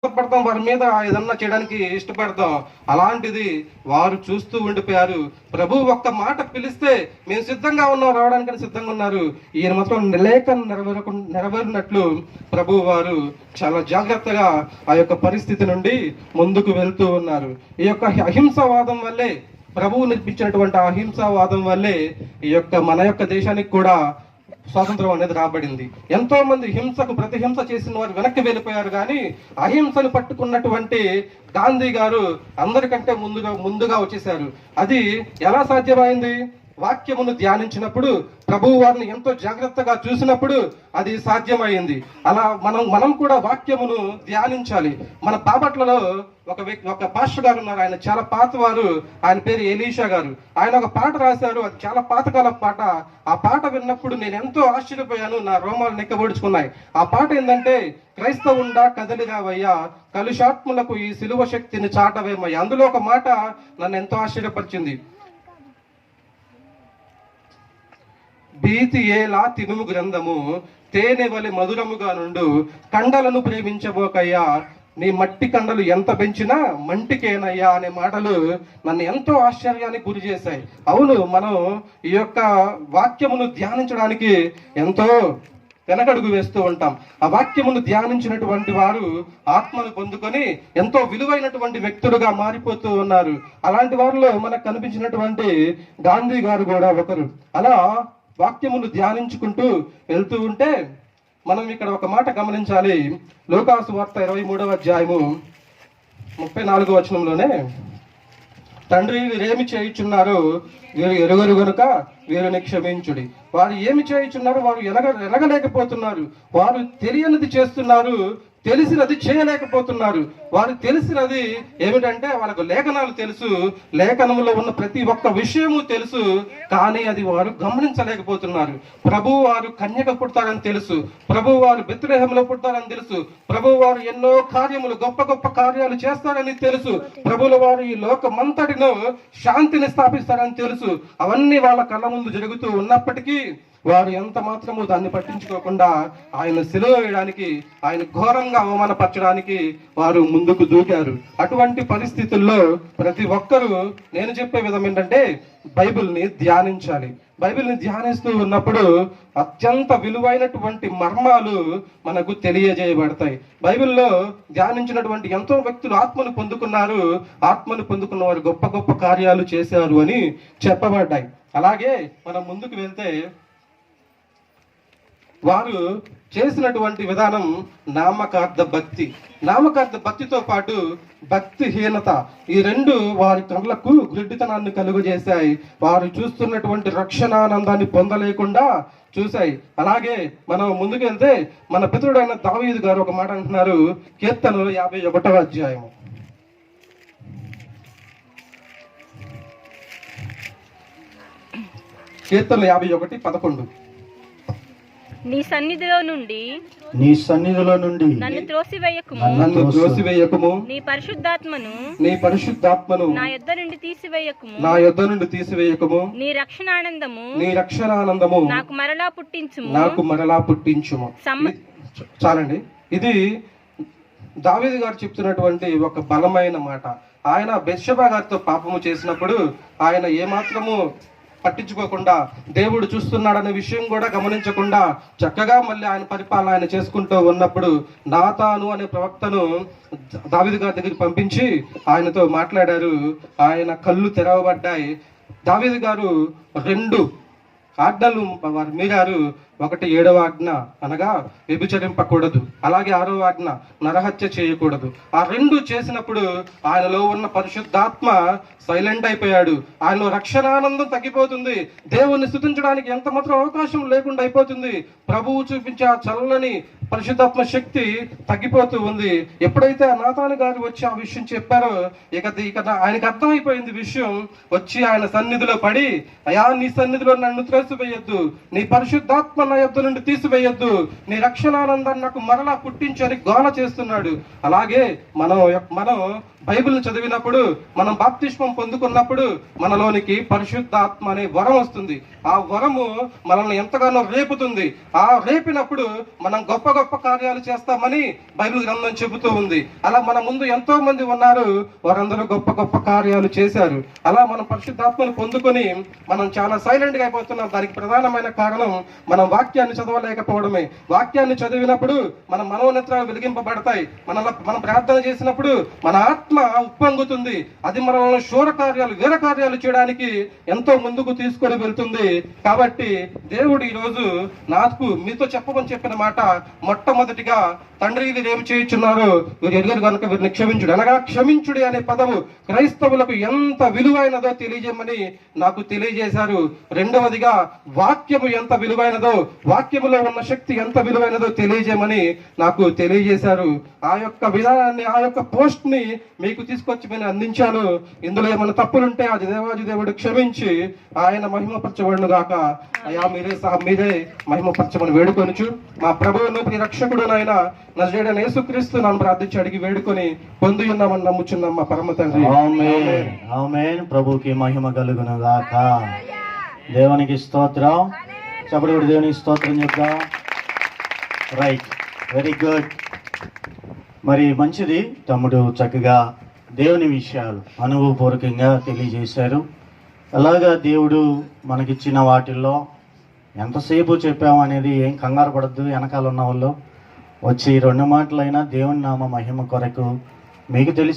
పడతాం, వారి మీద ఏదన్నా చేయడానికి ఇష్టపడతాం. అలాంటిది వారు చూస్తూ ఉండిపోయారు. ప్రభు ఒక్క మాట పిలిస్తే మేము సిద్ధంగా ఉన్నాం, రావడానికి సిద్ధంగా ఉన్నారు. ఈయన మాత్రం లేఖ నెరవేరినట్లు ప్రభు వారు చాలా జాగ్రత్తగా ఆ యొక్క పరిస్థితి నుండి ముందుకు వెళ్తూ ఉన్నారు. ఈ యొక్క అహింసావాదం వల్లే, ప్రభువు నిర్మించినటువంటి అహింసావాదం వల్లే ఈ యొక్క మన యొక్క దేశానికి కూడా స్వాతంత్రం అనేది రాబడింది. ఎంతో మంది హింసకు ప్రతిహింస చేసిన వారు వెనక్కి వెళ్ళిపోయారు, కానీ అహింసను పట్టుకున్నటువంటి గాంధీ గారు అందరికంటే ముందుగా వచ్చేసారు. అది ఎలా సాధ్యమైంది? వాక్యమును ధ్యానించినప్పుడు, ప్రభువు వారిని ఎంతో జాగ్రత్తగా చూసినప్పుడు అది సాధ్యమైంది. అలా మనం కూడా వాక్యమును ధ్యానించాలి. మన బాపట్లలో ఒక పాస్టర్ గారు ఉన్నారు. ఆయన చాలా పాతవారు. ఆయన పేరు ఎలీషా గారు. ఆయన ఒక పాట రాశారు. అది చాలా పాతకాల పాట. ఆ పాట విన్నప్పుడు నేను ఎంతో ఆశ్చర్యపోయాను. నా రోమాలు నెక్కబడుచుకున్నాయి. ఆ పాట ఏంటంటే, క్రైస్తవుండా కదలిరావయ్యా, కలుషాత్ములకు ఈ సిలువ శక్తిని చాటవేమయ్యా. అందులో ఒక మాట నన్ను ఎంతో ఆశ్చర్యపరిచింది. భీతి ఏలా తినుము గ్రంథము, తేనె వలె మధురముగా నుండు, కండలను ప్రేమించబోకయ్యా, నీ మట్టి కండలు ఎంత పెంచినా మంటికేనయ్యా అనే మాటలు నన్ను ఎంతో ఆశ్చర్యానికి గురి చేశాయి. అవును, మనం ఈ యొక్క వాక్యమును ధ్యానించడానికి ఎంతో వెనకడుగు వేస్తూ ఉంటాం. ఆ వాక్యమును ధ్యానించినటువంటి వారు ఆత్మను పొందుకొని ఎంతో విలువైనటువంటి వ్యక్తులుగా మారిపోతూ ఉన్నారు. అలాంటి వారిలో మనకు కనిపించినటువంటి గాంధీ గారు కూడా ఒకరు. అలా వాక్యమును ధ్యానించుకుంటూ వెళ్తూ ఉంటే మనం ఇక్కడ ఒక మాట గమనించాలి. లూకాసు వార్త 23వ అధ్యాయము 34వ వచనంలోనే, తండ్రి వీరేమి చేయుచున్నారు, వీరు ఎరుగరు గనుక వీరిని క్షమించుడి. వారు ఏమి చేయుచున్నారు? వారు ఎరగలేకపోతున్నారు. వారు తెలియనిది చేస్తున్నారు, తెలిసినది చేయలేకపోతున్నారు. వారు తెలిసినది ఏమిటంటే, వాళ్ళకు లేఖనాలు తెలుసు, లేఖనంలో ఉన్న ప్రతి ఒక్క విషయము తెలుసు, కానీ అది వారు గమనించలేకపోతున్నారు. ప్రభువు వారు కన్యక పుడతారని తెలుసు, ప్రభువు వారు బెత్లెహేములో పుడతారని తెలుసు, ప్రభువు వారు ఎన్నో కార్యములు, గొప్ప గొప్ప కార్యాలు చేస్తారని తెలుసు, ప్రభువుల వారు ఈ లోకమంతటిలో శాంతిని స్థాపిస్తారని తెలుసు. అవన్నీ వాళ్ళ కళ్ళ ముందు జరుగుతూ ఉన్నప్పటికీ వారు ఎంత మాత్రము దాన్ని పట్టించుకోకుండా ఆయన సిలువ వేయడానికి, ఆయన ఘోరంగా అవమానపరచడానికి వారు ముందుకు దూకారు. అటువంటి పరిస్థితుల్లో ప్రతి ఒక్కరూ నేను చెప్పే విధం ఏంటంటే, బైబిల్ని ధ్యానించాలి. బైబిల్ని ధ్యానిస్తూ ఉన్నప్పుడు అత్యంత విలువైనటువంటి మర్మాలు మనకు తెలియజేయబడతాయి. బైబిల్లో ధ్యానించినటువంటి ఎంతో వ్యక్తులు ఆత్మను పొందుకున్నారు. ఆత్మను పొందుకున్న వారు గొప్ప గొప్ప కార్యాలు చేశారు అని చెప్పబడ్డాయి. అలాగే మనం ముందుకు వెళ్తే, వారు చేసినటువంటి విధానం నామకార్థ భక్తి. నామకార్థ భక్తితో పాటు భక్తిహీనత, ఈ రెండు వారి కళ్ళకు గ్రుడ్డితనాన్ని కలుగజేశాయి. వారు చూస్తున్నటువంటి రక్షణానందాన్ని పొందలేకుండా చూశాయి. అలాగే మనం ముందుకు వెళ్తే, మన పితరుడైన దావీదు గారు ఒక మాట అంటున్నారు. కీర్తనలు 51వ అధ్యాయము, కీర్తనలు 51:11, నీ సన్నిధిలో నుండి నన్ను త్రోసివేయకుము, నీ పరిశుద్ధాత్మను నా యొద్ద నుండి తీసివేయకుము, నీ రక్షణానందము నాకు మరలా పుట్టించుము. చాలండి. ఇది దావీదు గారు చెప్తున్నటువంటి ఒక బలమైన మాట. ఆయన బెత్షెబా గారితో పాపము చేసినప్పుడు ఆయన ఏమాత్రము పట్టించుకోకుండా, దేవుడు చూస్తున్నాడనే విషయం కూడా గమనించకుండా చక్కగా మళ్ళీ ఆయన పరిపాలన ఆయన చేసుకుంటూ ఉన్నప్పుడు నాతాను అనే ప్రవక్తను దావీదు గారి దగ్గరికి పంపించి ఆయనతో మాట్లాడారు. ఆయన కళ్ళు తెరవబడ్డాయి. దావీదు గారు 2 ఆజ్ఞలు వారు మీరారు. 1 7వ ఆజ్ఞ అనగా వ్యభిచరింపకూడదు, అలాగే 6వ ఆజ్ఞ నరహత్య చేయకూడదు. ఆ 2 చేసినప్పుడు ఆయనలో ఉన్న పరిశుద్ధాత్మ సైలెంట్ అయిపోయాడు. ఆయనలో రక్షణానందం తగ్గిపోతుంది. దేవుణ్ణి స్తుతించడానికి ఎంత మాత్రం అవకాశం లేకుండా అయిపోతుంది. ప్రభువు చూపించే ఆ చల్లని పరిశుద్ధాత్మ శక్తి తగ్గిపోతూ ఉంది. ఎప్పుడైతే ఆ నాతాను గారు వచ్చి ఆ విషయం చెప్పారో, ఇక ఆయనకు అర్థమైపోయింది విషయం. వచ్చి ఆయన సన్నిధిలో పడి, అయా నీ సన్నిధిలో నన్ను త్రోసివేయొద్దు, నీ పరిశుద్ధాత్మ నా యొద్ద నుండి తీసివేయొద్దు, నీ రక్షణానందాన్ని నాకు మరలా పుట్టించని గోల చేస్తున్నాడు. అలాగే మనం బైబిల్ చదివినప్పుడు, మనం బాప్తిస్మం పొందుకున్నప్పుడు మనలోనికి పరిశుద్ధాత్మ అనే వరం వస్తుంది. ఆ వరము మనల్ని ఎంతగానో రేపుతుంది. ఆ రేపినప్పుడు మనం గొప్ప గొప్ప కార్యాలు చేస్తామని బైబిల్ గ్రంథం చెబుతూ ఉంది. అలా మన ముందు ఎంతో మంది ఉన్నారు, వారందరూ గొప్ప గొప్ప కార్యాలు చేశారు. అలా మనం పరిశుద్ధాత్మను పొందుకొని మనం చాలా సైలెంట్ గా అయిపోతున్నాం. దానికి ప్రధానమైన కారణం మనం వాక్యాన్ని చదవలేకపోవడమే. వాక్యాన్ని చదివినప్పుడు మన మనోనేత్రాలు వెలిగింపబడతాయి. మనం ప్రార్థన చేసినప్పుడు మన ఆత్మ ఉప్పొంగుతుంది. అది మనల్ని శూర కార్యాలు, వీర కార్యాలు చేయడానికి ఎంతో ముందుకు తీసుకొని వెళ్తుంది. కాబట్టి దేవుడు ఈ రోజు నాకు మీతో చెప్పమని చెప్పిన మాట, మొట్టమొదటిగా తండ్రి వీరు ఏమి చేయుచున్నారు, వీరు ఎరుగరు కనుక వీరిని క్షమించుడు. అనగా క్షమించుడి అనే పదము క్రైస్తవులకు ఎంత విలువైనదో తెలియజేయమని నాకు తెలియజేశారు. రెండవదిగా వాక్యము ఎంత విలువైనదో, వాక్యములో ఉన్న శక్తి ఎంత విలువైనదో తెలియజేయమని నాకు తెలియజేశారు. ఆ యొక్క విధానాన్ని, ఆ యొక్క పోస్ట్ ని మీకు తీసుకొచ్చి నేను అందించాను. ఇందులో ఏమైనా తప్పులుంటే అది దేవాది దేవుడు క్షమించి ఆయన మహిమపరచబడును గాక. అయ్యా మీరే మహిమపరచమని వేడుకొనుచు మా ప్రభువును ప్రియ రక్షకుడునైన నజరేయుడైన యేసుక్రీస్తు నన్ను ప్రార్థించి అడిగి వేడుకొని పొంది ఉన్నామని నమ్ముచున్నాం మా పరమ తండ్రి. ఆమేన్. ఆమేన్. ప్రభుకి మహిమ కలుగును గాక. దేవునికి స్తోత్రం. చెప్పడు దేవునికి స్తోత్రం చెప్దాం. Right, very good. మరి మంచిది, తమ్ముడు చక్కగా దేవుని విషయాలు అనుభవపూర్వకంగా తెలియజేశారు. అలాగా దేవుడు మనకిచ్చిన వాటిల్లో ఎంతసేపు చెప్పాము అనేది ఏం కంగారు పడద్దు. వెనకాల ఉన్న వాళ్ళు వచ్చి 2 మాటలైనా దేవుని నామ మహిమ కొరకు మీకు తెలిసి